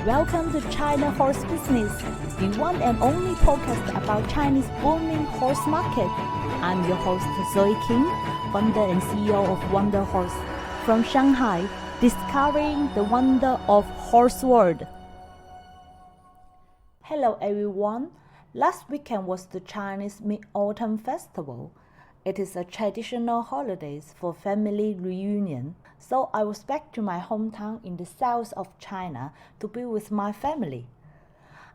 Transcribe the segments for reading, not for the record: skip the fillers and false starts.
Welcome to China Horse Business, the one and only podcast about Chinese booming horse market. I'm your host Zoe King, founder and CEO of Wonder Horse, from Shanghai, discovering the wonder of horse world. Hello everyone. Last weekend was the Chinese Mid-Autumn Festival. It is a traditional holiday for family reunion, so I was back to my hometown in the south of China to be with my family.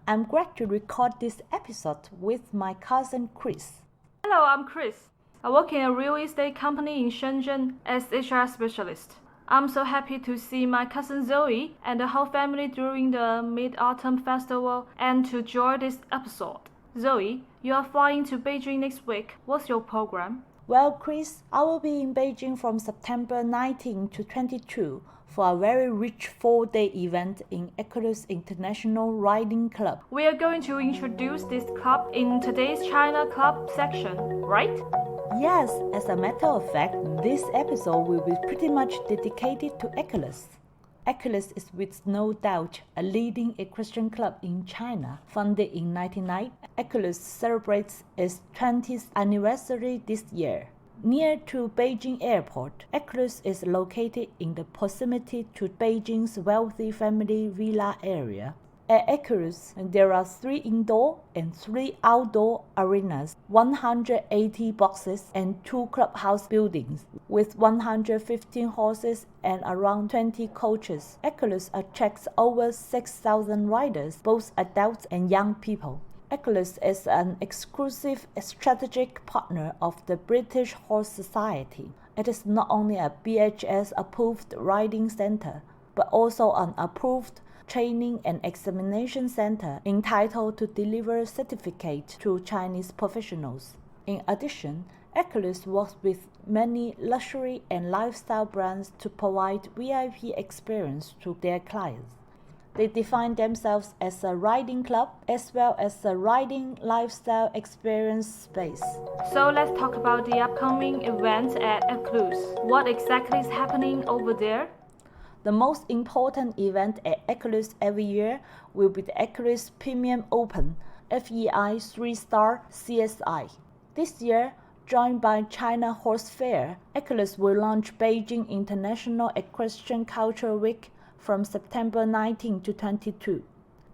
I'm glad to record this episode with my cousin Chris. Hello, I'm Chris. I work in a real estate company in Shenzhen as HR specialist. I'm so happy to see my cousin Zoe and the whole family during the Mid-Autumn Festival and to join this episode. Zoe, you are flying to Beijing next week. What's your program? Well, Chris, I will be in Beijing from September 19 to 22 for a very rich 4-day event in Equuleus International Riding Club. We are going to introduce this club in today's China Club section, right? Yes, as a matter of fact, this episode will be pretty much dedicated to Equuleus. Equuleus is with no doubt a leading equestrian club in China. Founded in 1909, Equuleus celebrates its 20th anniversary this year. Near to Beijing Airport, Equuleus is located in the proximity to Beijing's wealthy family villa area. At Equuleus, there are 3 indoor and 3 outdoor arenas, 180 boxes and 2 clubhouse buildings, with 115 horses and around 20 coaches. Equuleus attracts over 6,000 riders, both adults and young people. Equuleus is an exclusive strategic partner of the British Horse Society. It is not only a BHS-approved riding center, but also an approved training and examination center entitled to deliver certificates to Chinese professionals. In addition, Equuleus works with many luxury and lifestyle brands to provide VIP experience to their clients. They define themselves as a riding club as well as a riding lifestyle experience space. So let's talk about the upcoming events at Equuleus. What exactly is happening over there? The most important event at Equuleus every year will be the Equuleus Premium Open, FEI 3-star CSI. This year, joined by China Horse Fair, Equuleus will launch Beijing International Equestrian Cultural Week from September 19 to 22.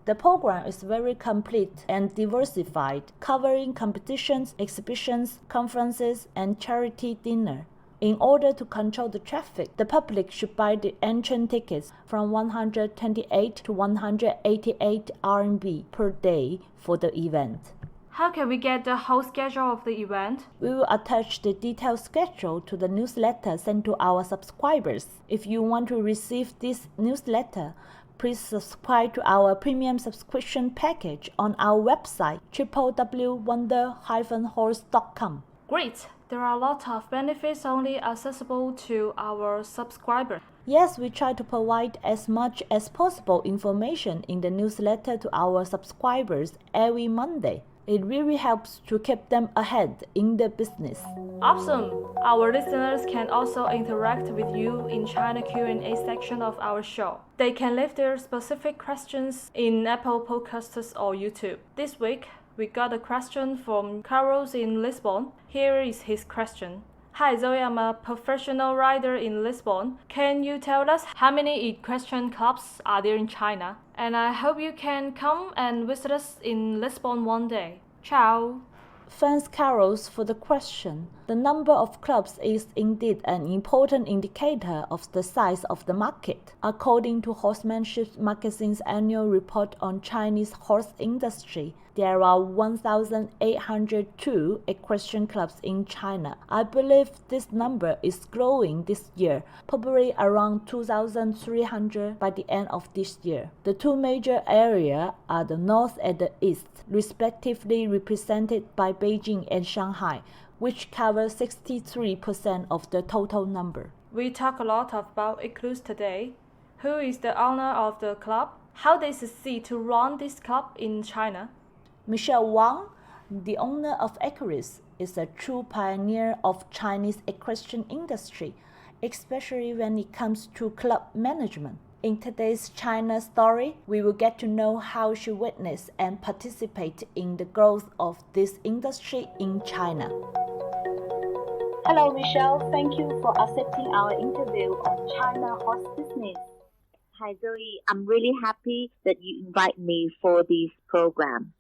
The program is very complete and diversified, covering competitions, exhibitions, conferences, and charity dinner. In order to control the traffic, the public should buy the entrance tickets from 128 to 188 RMB per day for the event. How can we get the whole schedule of the event? We will attach the detailed schedule to the newsletter sent to our subscribers. If you want to receive this newsletter, please subscribe to our premium subscription package on our website www.wonder-horse.com. Great! There are a lot of benefits only accessible to our subscribers. Yes, we try to provide as much as possible information in the newsletter to our subscribers every Monday. It really helps to keep them ahead in the business. Awesome! Our listeners can also interact with you in China Q&A section of our show. They can leave their specific questions in Apple Podcasts or YouTube. This week, we got a question from Carlos in Lisbon. Here is his question. Hi Zoe, I'm a professional rider in Lisbon. Can you tell us how many equestrian clubs are there in China? And I hope you can come and visit us in Lisbon one day. Ciao! Thanks, Carlos, for the question. The number of clubs is indeed an important indicator of the size of the market. According to Horsemanship Magazine's annual report on Chinese horse industry, there are 1,802 equestrian clubs in China. I believe this number is growing this year, probably around 2,300 by the end of this year. The 2 major areas are the north and the east, respectively represented by Beijing and Shanghai, which cover 63% of the total number. We talk a lot about Equuleus today. Who is the owner of the club? How they succeed to run this club in China? Michelle Wang, the owner of Equuleus, is a true pioneer of Chinese equestrian industry, especially when it comes to club management. In today's China story, we will get to know how she witnessed and participated in the growth of this industry in China. Hello, Michelle. Thank you for accepting our interview on China horse business. Hi, Zoe. I'm really happy that you invite me for this program.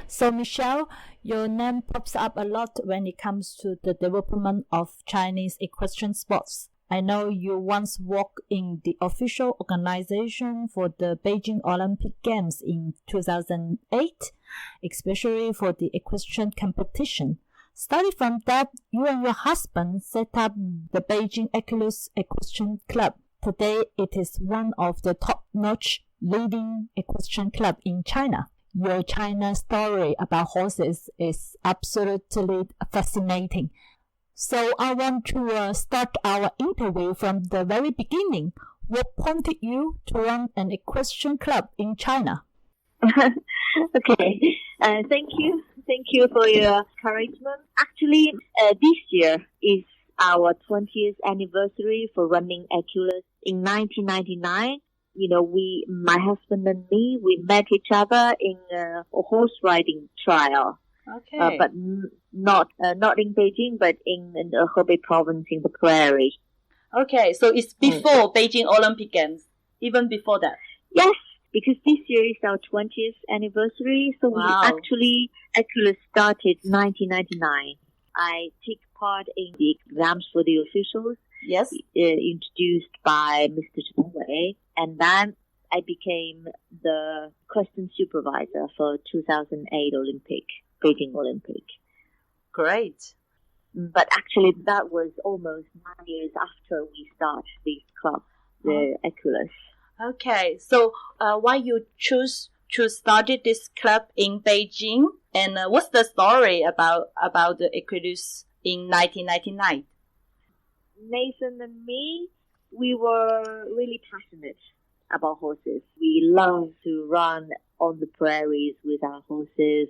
So, Michelle, your name pops up a lot when it comes to the development of Chinese equestrian sports. I know you once worked in the official organization for the Beijing Olympic Games in 2008, especially for the equestrian competition. Starting from that, you and your husband set up the Beijing Equuleus Equestrian Club. Today, it is one of the top-notch leading equestrian club in China. Your China story about horses is absolutely fascinating. So I want to start our interview from the very beginning. What prompted you to run an equestrian club in China? Okay, thank you. Thank you for your encouragement. Actually, this year is our 20th anniversary for running Equuleus. In 1999, my husband and me, we met each other in a horse riding trial. Okay. But not in Beijing, but in the Hebei province in the prairie. Okay, so it's before Beijing Olympic Games, even before that. Yes, because this year is our 20th anniversary. So Wow. we actually started 1999. I take part in the exams for the officials. Yes. Introduced by Mr. Chen Wei, and then I became the equestrian supervisor for 2008 Beijing Olympic. Great. But actually, that was almost 9 years after we started this club, the Equuleus. Okay, so why you choose to start this club in Beijing, and what's the story about the Equuleus in 1999? Nathan and me, we were really passionate about horses. We love to run on the prairies with our horses,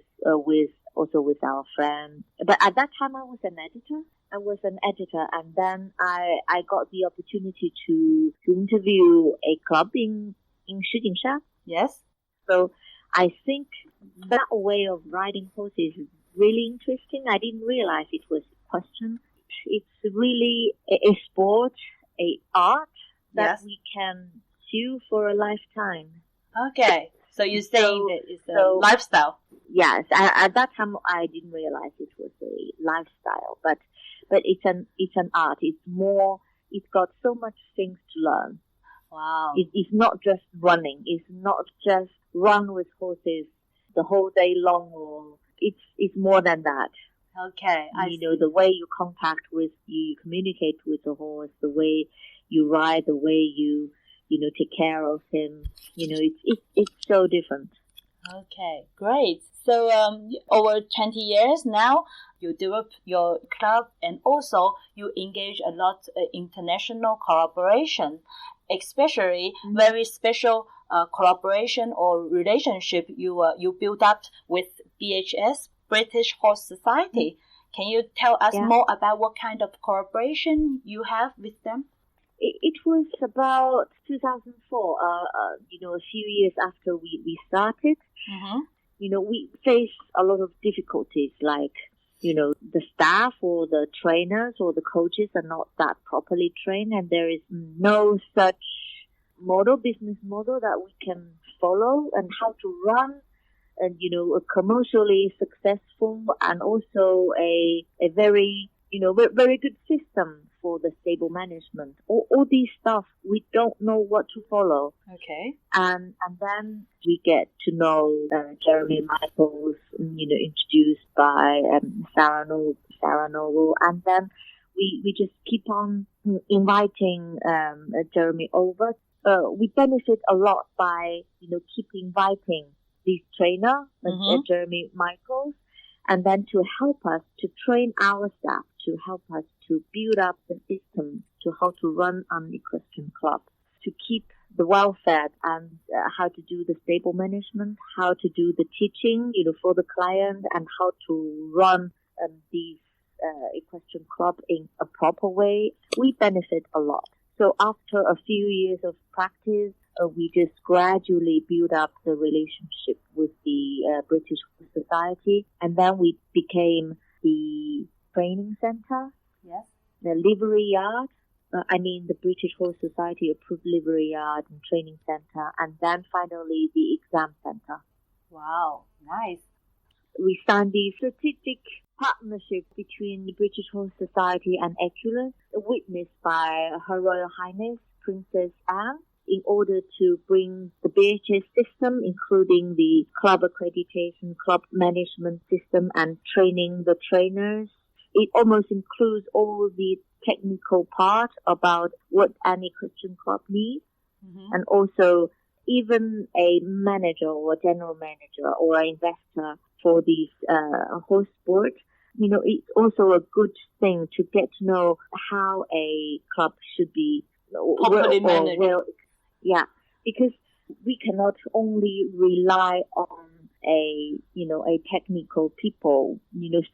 with our friends. But at that time, I was an editor. And then I got the opportunity to interview a club in Shijingsha. Yes. So I think that way of riding horses is really interesting. I didn't realize it was equestrian. It's really a sport, a art that we can do for a lifetime. Okay, so you're saying that it's a lifestyle. Yes, at that time I didn't realize it was a lifestyle, but it's an art. It's got so much things to learn. Wow. It's not just running. It's not just run with horses the whole day long. Or it's more than that. Okay. The way you you communicate with the horse, the way you ride, the way you take care of him. It's so different. Okay, great. So over 20 years now, you develop your club, and also you engage a lot international collaboration, especially very special collaboration or relationship you build up with BHS, British Horse Society. Can you tell us more about what kind of collaboration you have with them? It was about 2004, a few years after we started. Mm-hmm. We faced a lot of difficulties, like, the staff or the trainers or the coaches are not that properly trained, and there is no such business model that we can follow, and how to run and, a commercially successful and also a very, very good system for the stable management. All these stuff, we don't know what to follow. Okay. And then we get to know Jeremy Michaels, introduced by Sarah Noble. And then we just keep on inviting Jeremy over. We benefit a lot by, keep inviting this trainer, Jeremy Michaels, and then to help us to train our staff, to help us to build up the system to how to run an equestrian club, to keep the welfare and how to do the stable management, how to do the teaching, for the client, and how to run these equestrian club in a proper way. We benefit a lot. So after a few years of practice, we just gradually build up the relationship with the British Society, and then we became the training center, Yes. the livery yard. The British Horse Society approved livery yard and training center, and then finally the exam center. Wow, nice. We signed the strategic partnership between the British Horse Society and Equuleus, witnessed by Her Royal Highness Princess Anne, in order to bring the BHS system, including the club accreditation, club management system, and training the trainers. It almost includes all the technical part about what an equestrian club needs, and also even a manager or general manager or investor for these horse sport. It's also a good thing to get to know how a club should be Properly managed. Because we cannot only rely on a technical people,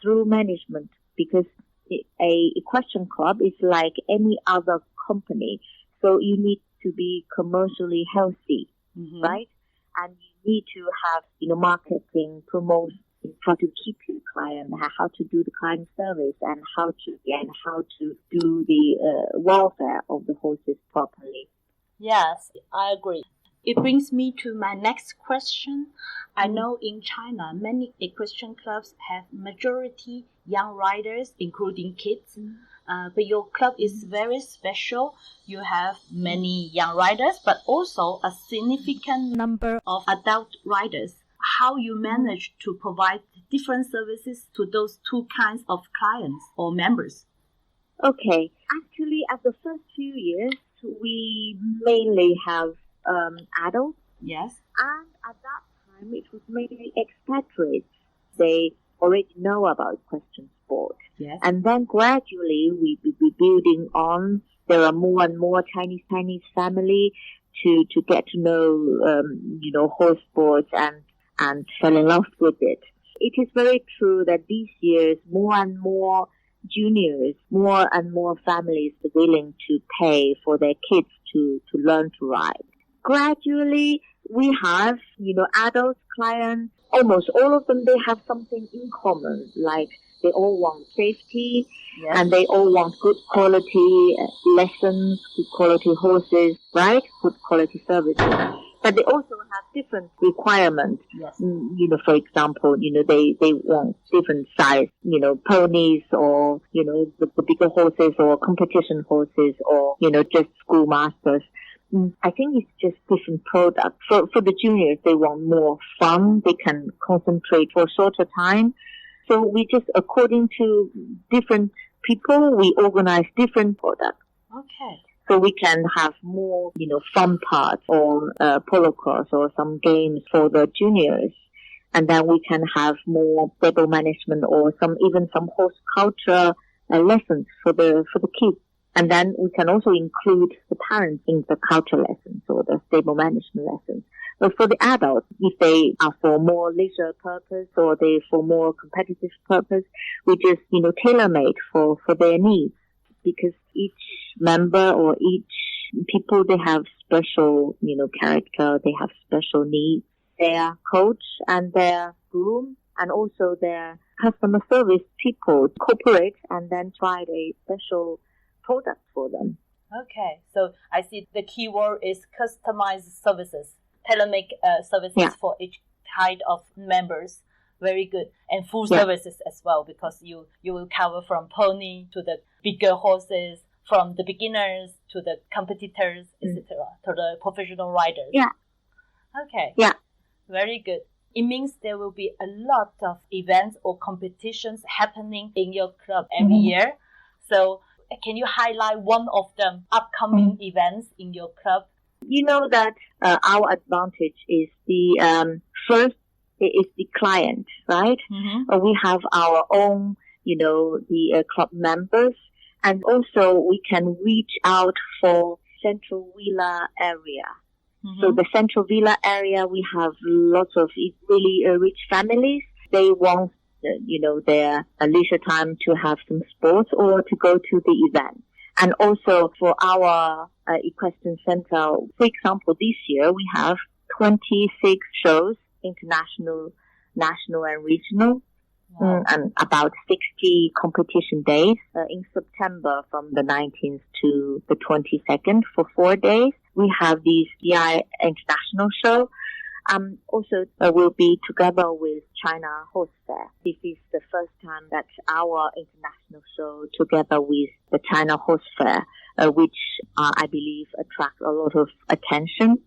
through management, because a equestrian club is like any other company. So you need to be commercially healthy, right? And you need to have, marketing, promote, how to keep your client, how to do the client service, and how to do the welfare of the horses properly. Yes, I agree. It brings me to my next question. I know in China, many equestrian clubs have majority young riders, including kids. But your club is very special. You have many young riders, but also a significant number of adult riders. How you manage to provide different services to those two kinds of clients or members? Okay. Actually, at the first few years, we mainly have adults. Yes. And at that time, it was mainly expatriates. They already know about equestrian sport. Yes. And then gradually, we building on. There are more and more Chinese family to get to know, horse sports and fell in love with it. It is very true that these years, more and more juniors, more and more families are willing to pay for their kids to learn to ride. Gradually, we have, adult clients, almost all of them, they have something in common, like they all want safety, and they all want good quality lessons, good quality horses, right? Good quality services. But they also have different requirements. Yes. For example, they want different size, ponies or, the bigger horses or competition horses or, just schoolmasters. I think it's just different products. For the juniors, they want more fun. They can concentrate for a shorter time. So we just, according to different people, we organize different products. Okay. So we can have more, fun parts or polo cross or some games for the juniors. And then we can have more stable management or even some horse culture lessons for the kids. And then we can also include the parents in the culture lessons or the stable management lessons. But for the adults, if they are for more leisure purpose or they for more competitive purpose, we just, tailor-made for their needs. Because each member or each people, they have special, character, they have special needs. Their coach and their groom and also their customer service people cooperate and then try a special product for them. Okay, so I see the key word is customized services, tailor-make services for each kind of members. Very good. And full services as well, because you will cover from pony to the bigger horses, from the beginners to the competitors, etc., to the professional riders. Yeah. Okay. Yeah. Very good. It means there will be a lot of events or competitions happening in your club every year. So can you highlight one of the upcoming events in your club? You know that our advantage is the first is the client, right? We have our own, the club members, and also we can reach out for Central Villa area. So the Central Villa area, we have lots of really rich families. They want, their leisure time to have some sports or to go to the event. And also for our Equestrian Center. For example, this year we have 26 shows, international, national, and regional. Wow. And about 60 competition days in September from the 19th to the 22nd for 4 days. We have the CI International Show. Also, we'll be together with China Horse Fair. This is the first time that our international show together with the China Horse Fair, which I believe attracts a lot of attention.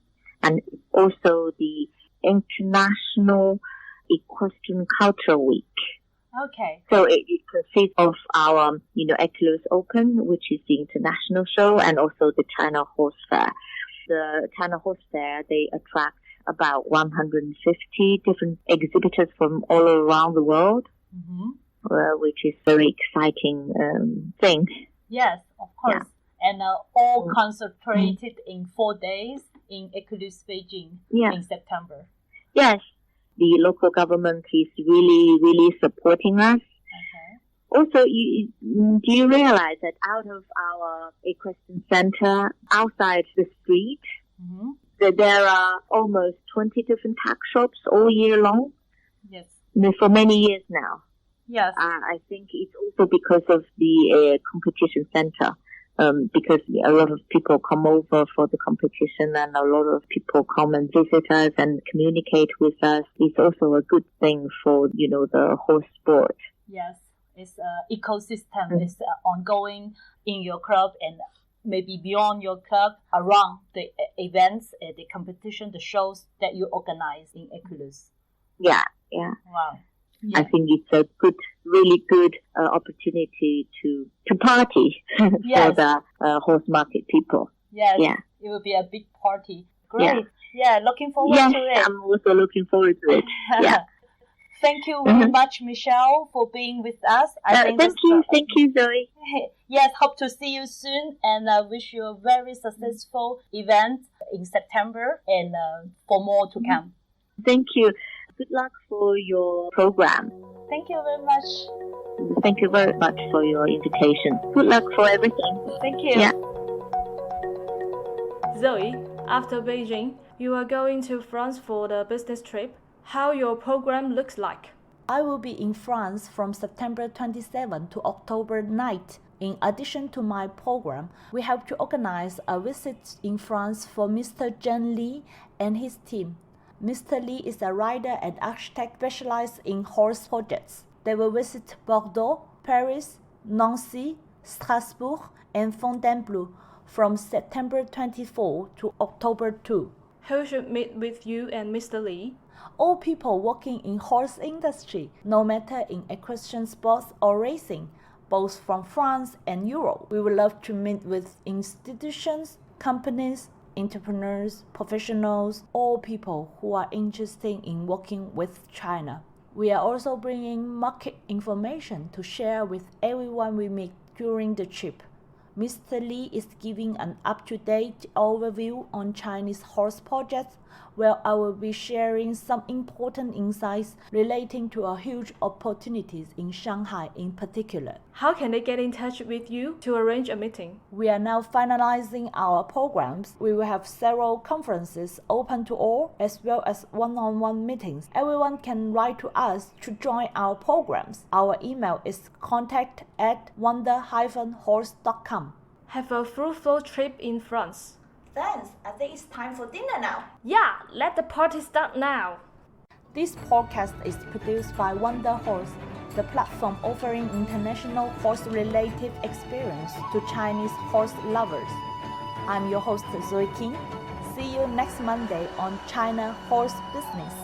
And also the International Equestrian Culture Week. Okay. So it consists of our, Equuleus Open, which is the international show, and also the China Horse Fair. The China Horse Fair, they attract about 150 different exhibitors from all around the world, which is very exciting thing. Yes, of course. Yeah. And all concentrated in 4 days in Equuleus Beijing in September. Yes, the local government is really, really supporting us. Okay. Also, do you realize that out of our equestrian center, outside the street, that there are almost 20 different tack shops all year long? Yes. For many years now. Yes. I think it's also because of the competition center. Because a lot of people come over for the competition and a lot of people come and visit us and communicate with us. It's also a good thing for, the horse sport. Yes, it's an ecosystem. It's ongoing in your club and maybe beyond your club, around the events, the competition, the shows that you organize in Equuleus. Yeah. Wow. Yeah. I think it's a really good opportunity to party for the horse market people. Yes, yeah. It will be a big party. Great. Yeah, looking forward to it. Yes, I'm also looking forward to it. Yeah. Thank you very much, Michelle, for being with us. Thank you, Zoe. Yes, hope to see you soon, and I wish you a very successful event in September and for more to come. Thank you. Good luck for your program. Thank you very much. Thank you very much for your invitation. Good luck for everything. Thank you. Yeah. Zoe, after Beijing, you are going to France for the business trip. How your program looks like? I will be in France from September 27 to October 9th. In addition to my program, we have to organize a visit in France for Mr. Zheng Li and his team. Mr. Li is a writer and architect specialized in horse projects. They will visit Bordeaux, Paris, Nancy, Strasbourg, and Fontainebleau from September 24 to October 2. Who should meet with you and Mr. Li? All people working in horse industry, no matter in equestrian sports or racing, both from France and Europe. We would love to meet with institutions, companies, entrepreneurs, professionals, all people who are interested in working with China. We are also bringing market information to share with everyone we meet during the trip. Mr. Li is giving an up-to-date overview on Chinese horse projects, where I will be sharing some important insights relating to our huge opportunities in Shanghai in particular. How can they get in touch with you to arrange a meeting? We are now finalizing our programs. We will have several conferences open to all, as well as one-on-one meetings. Everyone can write to us to join our programs. Our email is contact@wonder-horse.com. Have a fruitful trip in France. Thanks. I think it's time for dinner now. Yeah, let the party start now. This podcast is produced by Wonder Horse, the platform offering international horse-related experience to Chinese horse lovers. I'm your host, Zoe King. See you next Monday on China Horse Business.